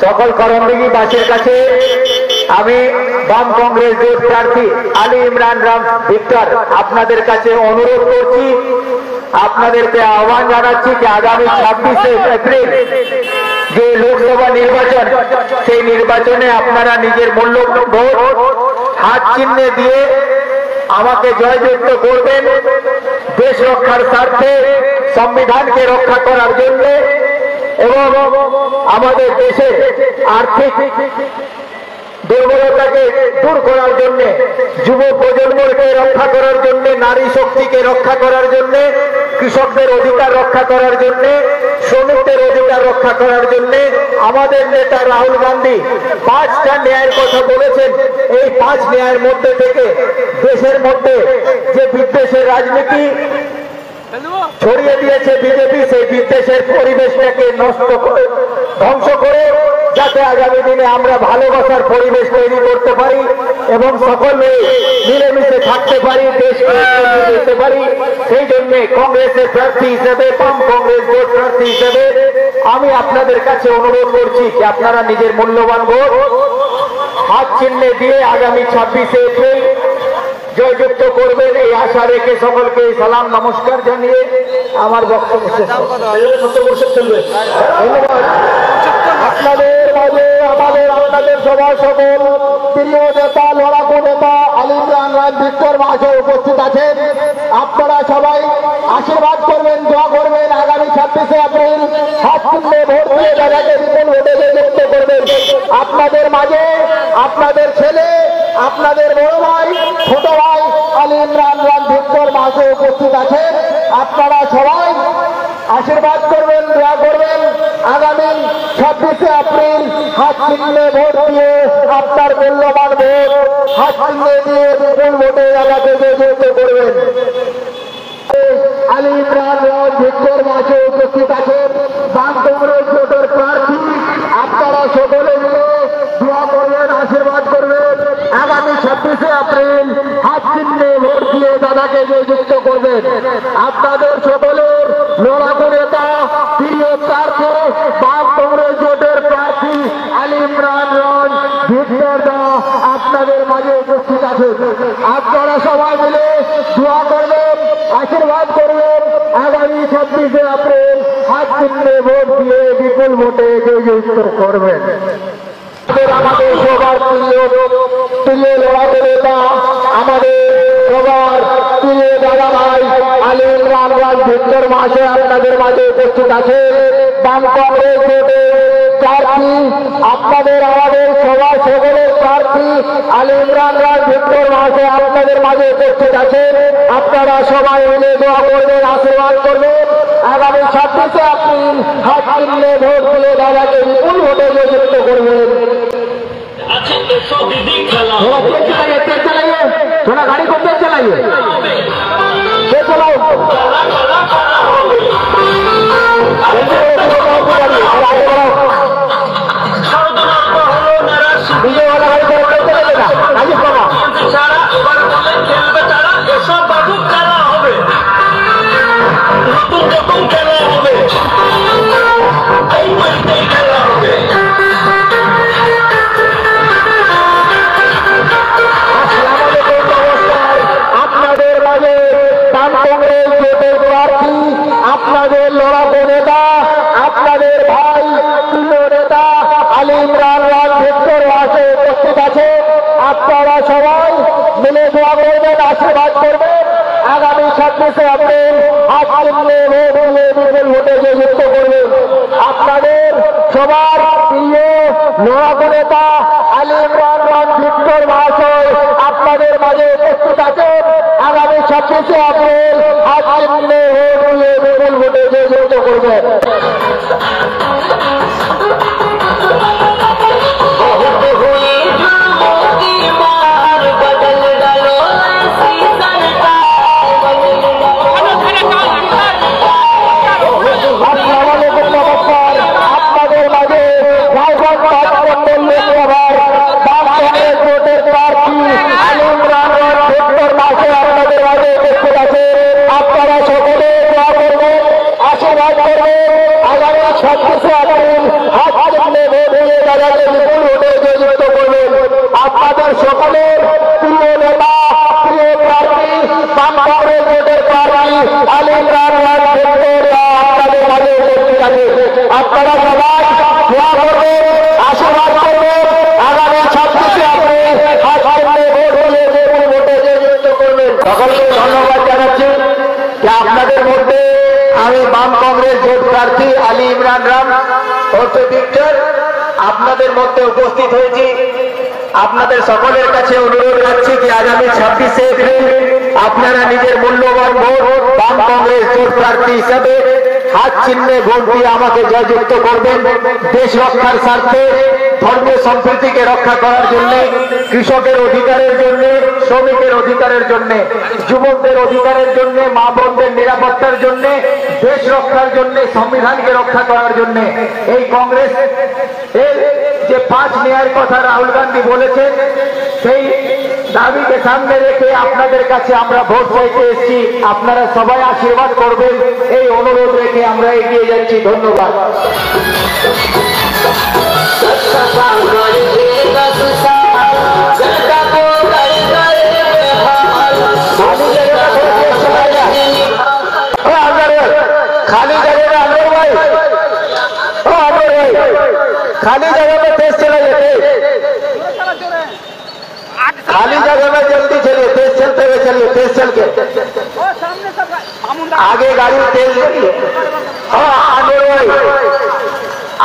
সকল করণদিঘি বাসীর কাছে আমি বাম কংগ্রেস জোট প্রার্থী আলী ইমরান রাম ভিক্টর আপনাদের কাছে অনুরোধ করছি, আপনাদেরকে আহ্বান জানাচ্ছি যে আগামী 26শে এপ্রিল যে লোকসভা নির্বাচন, সেই নির্বাচনে আপনারা নিজের মূল্যবান ভোট হাত চিহ্নে দিয়ে আমাকে জয়যুক্ত করবেন। দেশ রক্ষার স্বার্থে, সংবিধানকে রক্ষা করার জন্য এবং আমাদের দেশের আর্থিক দুর্বলতাকে দূর করার জন্য, যুব প্রজন্মকে রক্ষা করার জন্য, নারী শক্তিকে রক্ষা করার জন্য, কৃষকদের অধিকার রক্ষা করার জন্য, শ্রমিকদের অধিকার রক্ষা করার জন্য আমাদের নেতা রাহুল গান্ধী 5টা ন্যায়ের কথা বলেছেন। এই 5 ন্যায়ের মধ্যে থেকে দেশের মধ্যে যে বিদ্বেষের রাজনীতি ছড়িয়ে দিয়েছে বিজেপি, সেই বিদ্বেষের পরিবেশটাকে নষ্ট করে, ধ্বংস করে, যাতে আগামী দিনে আমরা ভালোবাসার পরিবেশ তৈরি করতে পারি এবং সকলে মিলেমিশে থাকতে পারি, দেশকে দিতে পারি। সেই জন্য কংগ্রেসের প্রার্থী হিসেবে, বাম কংগ্রেস জোট প্রার্থী হিসেবে আমি আপনাদের কাছে অনুরোধ করছি যে আপনারা নিজের মূল্যবান ভোট হাত চিহ্নে দিয়ে আগামী 26শে এপ্রিল জয়যুক্ত করবেন, এই আশা রেখে সকলকে সালাম নমস্কার জানিয়ে আমার বক্তব্য শেষ। ধন্যবাদ। আপনাদের মাঝে আপনাদের সবার সকল প্রিয় নেতা, লড়াকু নেতা আলী ইমরান রাম ভিক্টর মাঝে উপস্থিত আছেন। আপনারা সবাই আশীর্বাদ করবেন, দোয়া করবেন। আগামী 26শে এপ্রিল হাত তুলে ভোট দিয়ে দাদাকে বিপুল ভোটে জয়যুক্ত করবেন। আপনাদের মাঝে আপনাদের ছেলে, আপনাদের বড় ভাই, ছোট ভাই আলী ইমরান রাম ভিক্টর মাঝে উপস্থিত আছেন। আপনারা সবাই আশীর্বাদ করবেন, দোয়া করবেন। আগামী 26শে এপ্রিল হাত চিহ্নে ভোট দিয়ে আপনার মূল্যবান ভোট হাত চিহ্নে দিয়ে বিপুল ভোটে দাদাকে জয়যুক্ত করবেন। আলী ইমরান রাম ভিক্টর মাঝে উপস্থিত আছেন বাম কংগ্রেস জোটের প্রার্থী। আপনারা সকলে মিলে দোয়া করবেন, আশীর্বাদ করবেন। আগামী 26শে এপ্রিল হাত চিহ্নে ভোট দিয়ে দাদাকে জয়যুক্ত করবেন। আপনাদের সকলের লড়াকু নেতা, প্রিয় প্রার্থী, বাম কংগ্রেস জোটের প্রার্থী আলী ইমরান রাম ভিক্টর দা আপনাদের মাঝে উপস্থিত আছেন। আপনারা সবাই মিলে দোয়া করবেন, আশীর্বাদ করবেন। আগামী 26শে এপ্রিল হাত চিহ্নে ভোট দিয়ে বিপুল ভোটে জয়যুক্ত করবেন। আমাদের সবার প্রিয় লড়াকু নেতা, আমাদের সবার প্রিয় দাদা ভাই আলী ইমরান রাম ভিক্টর মাঝে আপনাদের মাঝে উপস্থিত আছে। বাম কংগ্রেস জোটের প্রার্থী, আপনাদের আমাদের সবার সকলের প্রার্থী আলী ইমরান রাম ভিক্টর মাঝে আপনাদের মাঝে উপস্থিত আছেন। আপনারা সবাই মিলে দোয়া করবেন, আশীর্বাদ করবেন। আগামী 26শে এপ্রিল হাত চিহ্নে ভোট দিয়ে দাদাকে বিপুল ভোটে জয়যুক্ত করবেন। तेज चलाइए, थोड़ा गाड़ी को तेज चलाइए, तेज चलाओ। विजय वाला गाड़ी को तेज चलाइएगा। आइए बाबा सब बाबू খেলা হবে, নতুন নতুন খেলা হবে, এই মাঠে খেলা হবে। কংগ্রেস জোটের প্রার্থী, আপনাদের লড়াকু নেতা, আপনাদের ভাই, প্রিয় নেতা আলী ইমরান রাম ভিক্টর মাঝে উপস্থিত আছে। আপনারা সবাই মিলে দোয়া করবেন, আশীর্বাদ করবেন। আগামী 26শে এপ্রিল হাত চিহ্নে ভোট দিয়ে বিপুল ভোটে জয়যুক্ত করবেন। আপনাদের সবার প্রিয় লড়াকু নেতা আলী ইমরান রাম ভিক্টর মহাশয় আপনাদের মাঝে উপস্থিত আছেন। আগামী 26শে এপ্রিল হাত চিহ্নে ভোট দিয়ে বিপুল ভোটে জয়যুক্ত করবেন। আসসালামু আলাইকুম, নমস্কার। আলী ইমরান আপনাদের মাঝে উপস্থিত আছে। আপনারা সবাই দোয়া করবেন, আশীর্বাদ করবেন। আগামী 26শে এপ্রিল ভোটে জয়যুক্ত করবেন। সকলকে ধন্যবাদ জানাচ্ছি যে আপনাদের মধ্যে আমি বাম কংগ্রেস জোট প্রার্থী আলী ইমরান রাম ওরফে ভিক্টর আপনাদের মধ্যে উপস্থিত হয়েছি। আপনাদের সকলের কাছে অনুরোধ রাখছি যে আগামী 26শে এপ্রিল আপনারা নিজের মূল্যবান ভোট বাম কংগ্রেস জোট প্রার্থী হিসাবে হাত চিহ্নে ভোট দিয়ে আমাকে জয়যুক্ত করবেন। দেশ রক্ষার স্বার্থে, ধর্মীয় সম্প্রীতিকে রক্ষা করার জন্য, কৃষকের অধিকারের জন্য, শ্রমিকের অধিকারের জন্য, যুবকদের অধিকারের জন্য, মা বোনদের নিরাপত্তার জন্য, দেশ রক্ষার জন্য, সংবিধানকে রক্ষা করার জন্য এই কংগ্রেস এর যে 5 ন্যায়ের কথা রাহুল গান্ধী বলেছেন সেই দাবিকে সামনে রেখে আপনাদের কাছে আমরা ভোট চাইতে এসেছি। আপনারা সবাই আশীর্বাদ করবেন এই অনুরোধ রেখে আমরা এগিয়ে যাচ্ছি। ধন্যবাদ। खाली जगह में अनवर भाई, खाली जगह में तेज चला जाते, खाली जगह में जल्दी चलिए, तेज चलते हुए चलिए, तेज चल के आगे गाड़ी तेज चलिए। हाँ अनवर भाई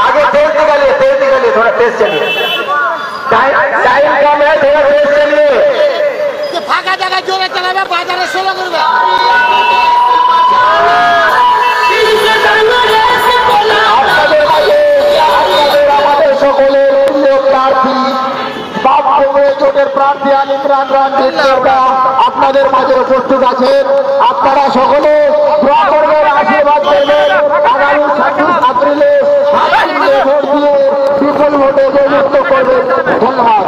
आगे तेज निकालिए, थोड़ा तेज चलिए, टाइम कम है, थोड़ा तेज चलिए। फाँका जगह जोरे चलाবে বাজারে সোলো করবে। সকলের প্রিয় প্রার্থী বাম কংগ্রেস জোটের প্রার্থী আলী ইমরান রাম আপনাদের মাঝে উপস্থিত আছেন। আপনারা সকলে দোয়া করবেন, আশীর্বাদ করবেন। আগামী 26 এপ্রিলে ভোট দিয়ে বিপুল ভোটে জয়যুক্ত করবেন। ধন্যবাদ।